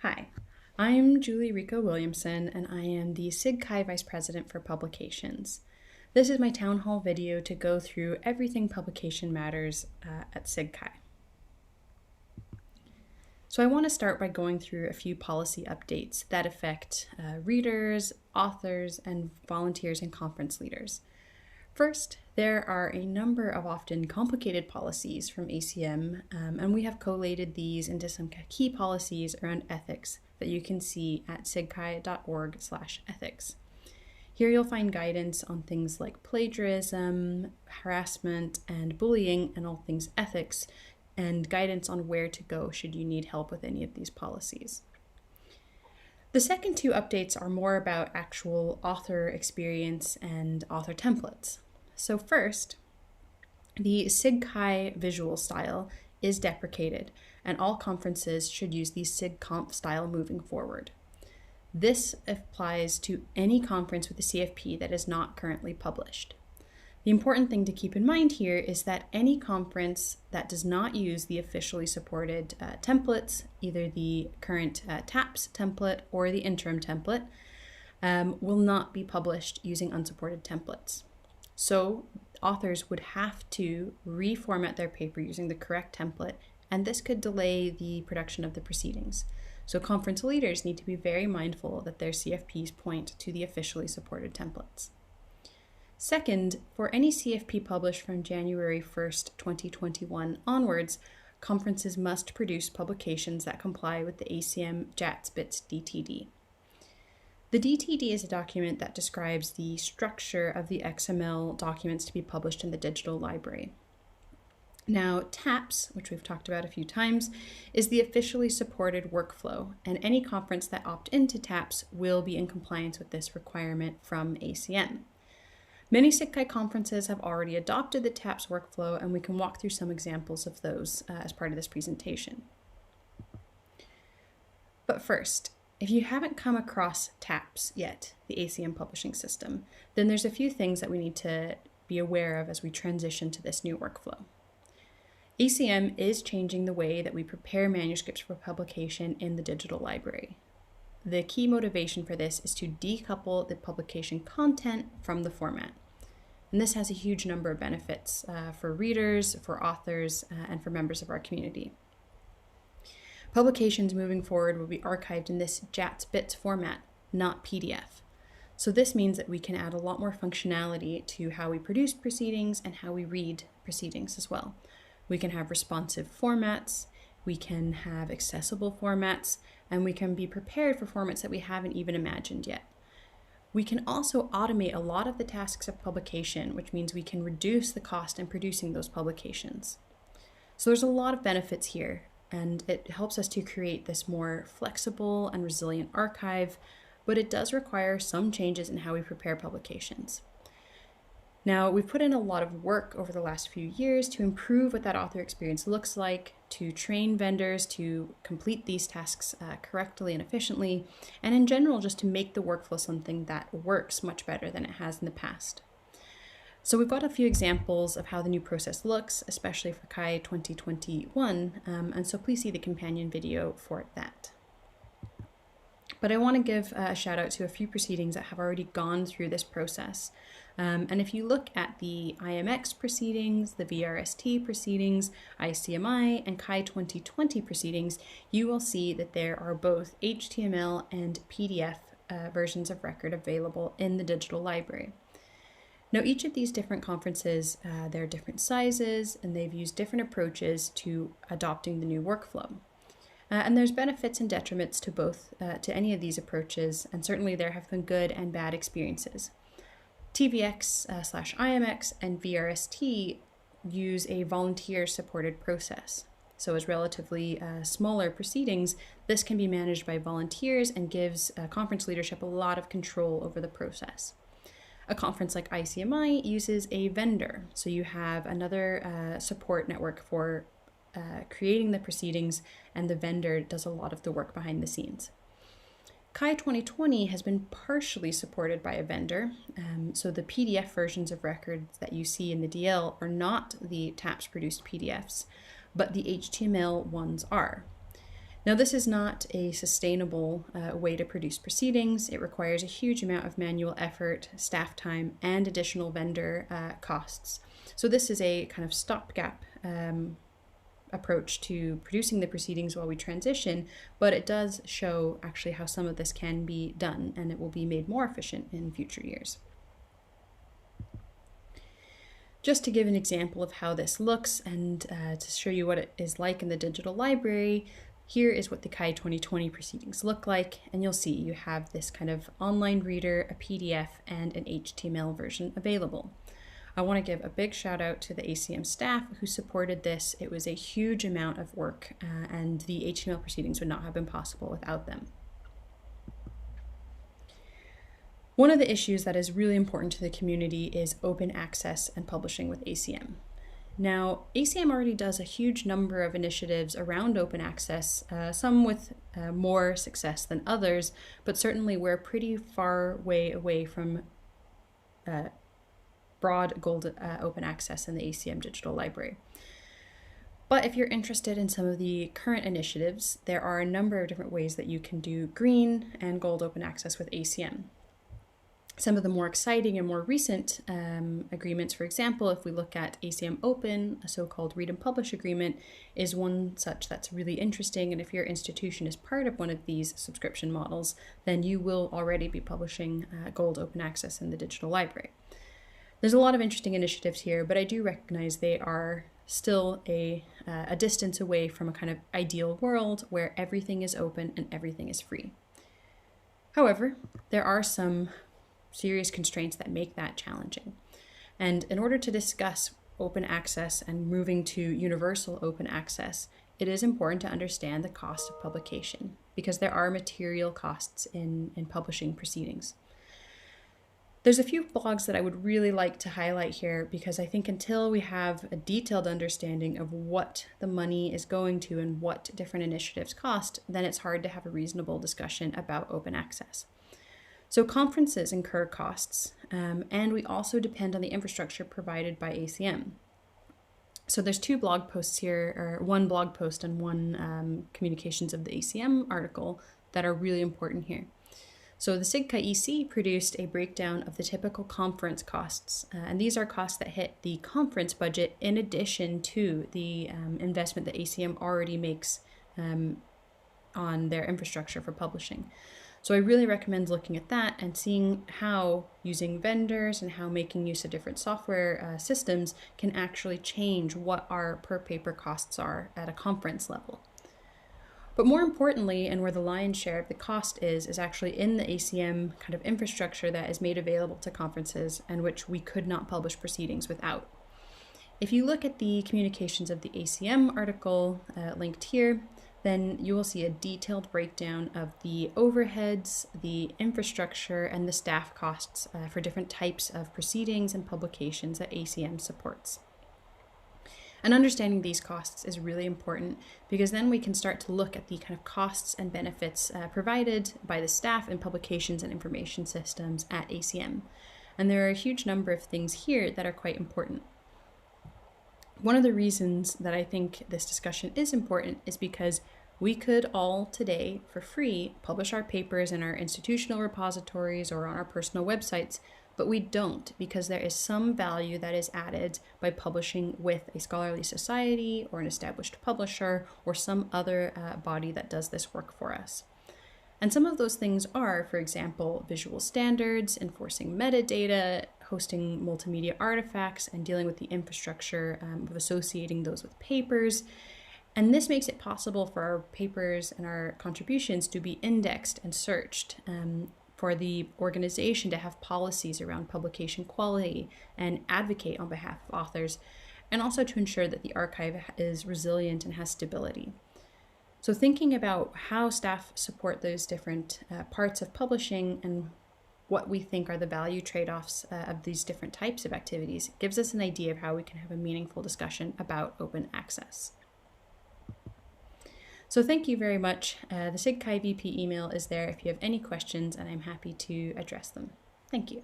Hi, I'm Julie Williamson, and I am the SIGCHI Vice President for Publications. This is my town hall video to go through everything publication matters at SIGCHI. So I want to start by going through a few policy updates that affect readers, authors, and volunteers and conference leaders. First, there are a number of often complicated policies from ACM, and we have collated these into some key policies around ethics that you can see at sigchi.org/ethics. Here you'll find guidance on things like plagiarism, harassment, and bullying, and all things ethics, and guidance on where to go should you need help with any of these policies. The second two updates are more about actual author experience and author templates. So first, the SIGCHI visual style is deprecated, and all conferences should use the SIGCONF style moving forward. This applies to any conference with a CFP that is not currently published. The important thing to keep in mind here is that any conference that does not use the officially supported templates, either the current TAPS template or the interim template, will not be published using unsupported templates. So authors would have to reformat their paper using the correct template, and this could delay the production of the proceedings. So conference leaders need to be very mindful that their CFPs point to the officially supported templates. Second, for any CFP published from January 1st, 2021 onwards, conferences must produce publications that comply with the ACM JATS-BITS DTD. The DTD is a document that describes the structure of the XML documents to be published in the digital library. Now, TAPS, which we've talked about a few times, is the officially supported workflow, and any conference that opt into TAPS will be in compliance with this requirement from ACM. Many SIGCHI conferences have already adopted the TAPS workflow, and we can walk through some examples of those as part of this presentation. But first, if you haven't come across TAPS yet, the ACM publishing system, then there's a few things that we need to be aware of as we transition to this new workflow. ACM is changing the way that we prepare manuscripts for publication in the digital library. The key motivation for this is to decouple the publication content from the format. And this has a huge number of benefits for readers, for authors, and for members of our community. Publications moving forward will be archived in this JATS-BITS format, not PDF. So this means that we can add a lot more functionality to how we produce proceedings and how we read proceedings as well. We can have responsive formats, we can have accessible formats, and we can be prepared for formats that we haven't even imagined yet. We can also automate a lot of the tasks of publication, which means we can reduce the cost in producing those publications. So there's a lot of benefits here, and it helps us to create this more flexible and resilient archive, but it does require some changes in how we prepare publications. Now, we've put in a lot of work over the last few years to improve what that author experience looks like, to train vendors to complete these tasks correctly and efficiently, and in general, just to make the workflow something that works much better than it has in the past. So we've got a few examples of how the new process looks, especially for CHI 2021, and so please see the companion video for that. But I want to give a shout out to a few proceedings that have already gone through this process. And if you look at the IMX proceedings, the VRST proceedings, ICMI, and CHI 2020 proceedings, you will see that there are both HTML and PDF versions of record available in the digital library. Now, each of these different conferences, they're different sizes, and they've used different approaches to adopting the new workflow. And there's benefits and detriments to both, to any of these approaches, and certainly there have been good and bad experiences. TVX/IMX and VRST use a volunteer-supported process. So as relatively smaller proceedings, this can be managed by volunteers and gives conference leadership a lot of control over the process. A conference like ICMI uses a vendor, so you have another support network for creating the proceedings, and the vendor does a lot of the work behind the scenes. CHI 2020 has been partially supported by a vendor, so the PDF versions of records that you see in the DL are not the TAPS produced PDFs, but the HTML ones are. Now, this is not a sustainable way to produce proceedings. It requires a huge amount of manual effort, staff time, and additional vendor costs. So this is a kind of stopgap approach to producing the proceedings while we transition, but it does show actually how some of this can be done, and it will be made more efficient in future years. Just to give an example of how this looks and to show you what it is like in the digital library, here is what the CHI 2020 proceedings look like, and you'll see you have this kind of online reader, a PDF, and an HTML version available. I want to give a big shout out to the ACM staff who supported this. It was a huge amount of work, and the HTML proceedings would not have been possible without them. One of the issues that is really important to the community is open access and publishing with ACM. Now, ACM already does a huge number of initiatives around open access, some with more success than others, but certainly we're pretty far way away from broad gold open access in the ACM digital library. But if you're interested in some of the current initiatives, there are a number of different ways that you can do green and gold open access with ACM. Some of the more exciting and more recent agreements, for example, if we look at ACM Open, a so-called read and publish agreement, is one such that's really interesting. And if your institution is part of one of these subscription models, then you will already be publishing gold open access in the digital library. There's a lot of interesting initiatives here, but I do recognize they are still a distance away from a kind of ideal world where everything is open and everything is free. However, there are some serious constraints that make that challenging. And in order to discuss open access and moving to universal open access, it is important to understand the cost of publication because there are material costs in publishing proceedings. There's a few blogs that I would really like to highlight here because I think until we have a detailed understanding of what the money is going to and what different initiatives cost, then it's hard to have a reasonable discussion about open access. So conferences incur costs, and we also depend on the infrastructure provided by ACM. So there's two blog posts here, or one blog post and one communications of the ACM article that are really important here. So the SIGCHI EC produced a breakdown of the typical conference costs, and these are costs that hit the conference budget in addition to the investment that ACM already makes on their infrastructure for publishing. So I really recommend looking at that and seeing how using vendors and how making use of different software systems can actually change what our per paper costs are at a conference level. But more importantly, and where the lion's share of the cost is actually in the ACM kind of infrastructure that is made available to conferences and which we could not publish proceedings without. If you look at the communications of the ACM article linked here, then you will see a detailed breakdown of the overheads, the infrastructure, and the staff costs for different types of proceedings and publications that ACM supports. And understanding these costs is really important because then we can start to look at the kind of costs and benefits provided by the staff in publications and information systems at ACM. And there are a huge number of things here that are quite important. One of the reasons that I think this discussion is important is because we could all today, for free, publish our papers in our institutional repositories or on our personal websites, but we don't because there is some value that is added by publishing with a scholarly society or an established publisher or some other body that does this work for us. And some of those things are, for example, visual standards, enforcing metadata, hosting multimedia artifacts, and dealing with the infrastructure of associating those with papers. And this makes it possible for our papers and our contributions to be indexed and searched, for the organization to have policies around publication quality and advocate on behalf of authors, and also to ensure that the archive is resilient and has stability. So thinking about how staff support those different parts of publishing and what we think are the value trade-offs of these different types of activities gives us an idea of how we can have a meaningful discussion about open access. So thank you very much. The SIGCHI VP email is there if you have any questions, and I'm happy to address them. Thank you.